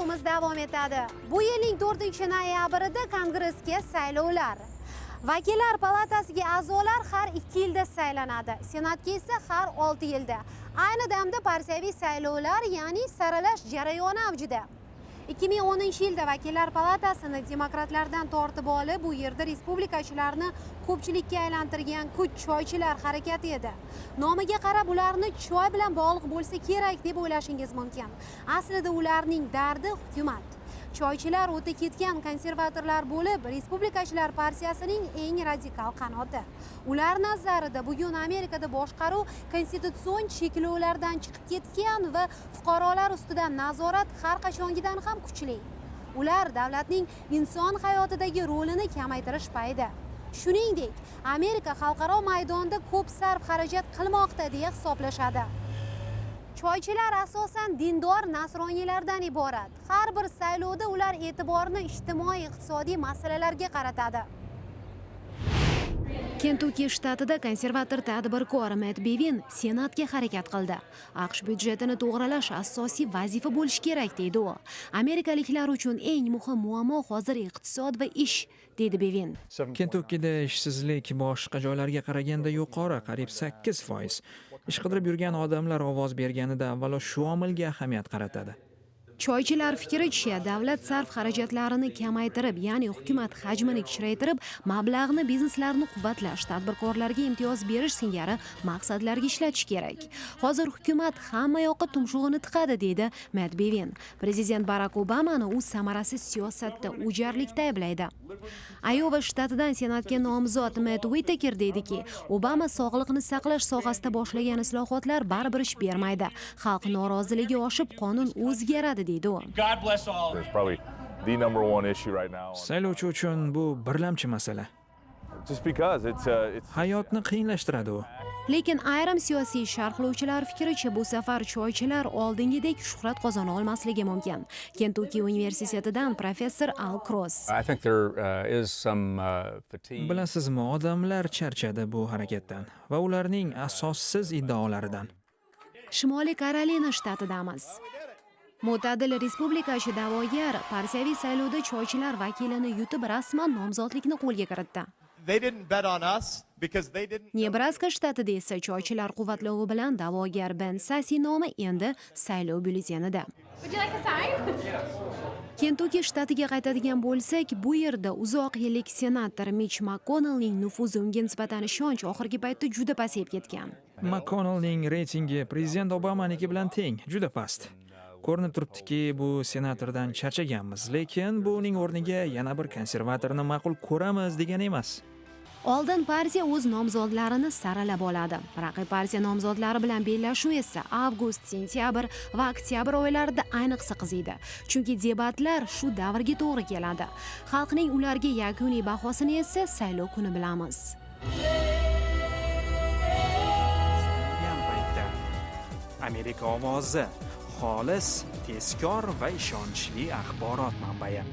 Kuzatuvimiz davom etadi. Bu yilning 4-noyabrida Kongressga saylovlar. Vakillar palatasiga a'zolar har 2 yilda saylanadi. Senatga esa har 6 yilda. Ayni damda partiyaviy saylovlar, ya'ni saralash jarayoni avjida. 2010-yilda Vakillar palatasini demokratlardan tortib olib, bu yerda respublikachilarni ko'pchilikka aylantirgan kuch choychilar harakati edi. Nomiga qarab ularni choy bilan bog'liq bo'lsa kerak deb o'ylashingiz mumkin. Aslida ularning dardi hukumat. Choychilar o'ta ketgan konservatorlar bo'lib, respublikachilar partiyasining eng radikal qanoti. Ular nazarida bugun Amerikada boshqaruv konstitutsion cheklovlardan chiqib ketgan va fuqarolar ustidan nazorat har qachongidan ham kuchli. Ular davlatning inson hayotidagi rolini kamaytirish payida. Shuningdek, Amerika xalqaro maydonda ko'p sarf xarajat qilmoqda deya hisoblashadi. Choychilar asosan dindor nasroniylardan iborat. Har bir saylovda ular e'tiborni ijtimoiy-iqtisodiy masalalarga qaratadi. Kentuki shtatida konservator tadbirkor Matt Bevin Senatga harakat qildi. AQSh byudjetini to'g'ralash asosiy vazifa bo'lishi kerak deydi u. Amerikaliklar uchun eng muhim muammo hozir iqtisod va ish, dedi Bevin. Kentukkida ishsizlik boshqa joylarga qaraganda yuqori, qariyb 8%. Ish qidirib yurgan odamlar ovoz berganida avvalo shu omilga ahamiyat qaratadi. Choychilar fikricha, davlat sarf xarajatlarini kamaytirib, ya'ni hukumat hajmini kichraytirib, mablag'ni bizneslarni quvvatlash, tadbirkorlarga imtiyoz berish singari maqsadlarga ishlatish kerak. Hozir hukumat hamma yoqqa tumshug'ini tiqadi, dedi Matt Bevin. Prezident Barack Obamani u samarasiz siyosatda o'jarlikda ayblaydi. Iowa shtatidan senatga nomzod Matt Whitaker dediki, Obama sog'liqni saqlash sohasida boshlagan islohotlar baribir ish bermaydi. Xalq noroziligi oshib, qonun o'zgaradi, deydi u. Saylovchi uchun bu birlamchi masala. Hayotni qiyinlashtiradi u. Lekin ayrim siyosiy sharhlovchilar fikricha, bu safar choychilar oldingidek shuhrat qozona olmasligi mumkin. Kentucky universitetidan professor Al Cross. Bilasizmi, odamlar charchadi bu harakatdan va ularning asossiz iddaolaridan. Shimoliy Karolina shtatidamiz. Mo'tadil respublikachi da'vogar partiyaviy saylovda choychilar vakilini yutib rasman nomzodlikni qo'lga kiritdi. Nebraska shtatida esa choychilar quvvatlovi bilan da'vogar Ben Sasse nomi endi saylov byulletenida. Kentucky shtatiga qaytadigan bo'lsak, bu yerda uzoq yillik senator Mitch McConnellning nufuzi unga nisbatan ishonch oxirgi paytda juda pasayib ketgan. McConnellning reytingi prezident Obamaniki bilan teng, juda past. Ko'rinib turibdiki, bu senatordan charchaganmiz, lekin bu uning o'rniga yana bir konservatorni ma'qul ko'ramiz degani emas. Oldin partiya o'z nomzodlarini saralab oladi. Raqib partiya nomzodlari bilan bellashuv esa avgust, sentyabr va oktyabr oylarida ayniqsa qiziydi. Chunki debatlar shu davrga to'g'ri keladi. Xalqning ularga yakuniy bahosini esa saylov kuni bilamiz. Amerika ovozi xolis, tezkor va ishonchli axborot manbai.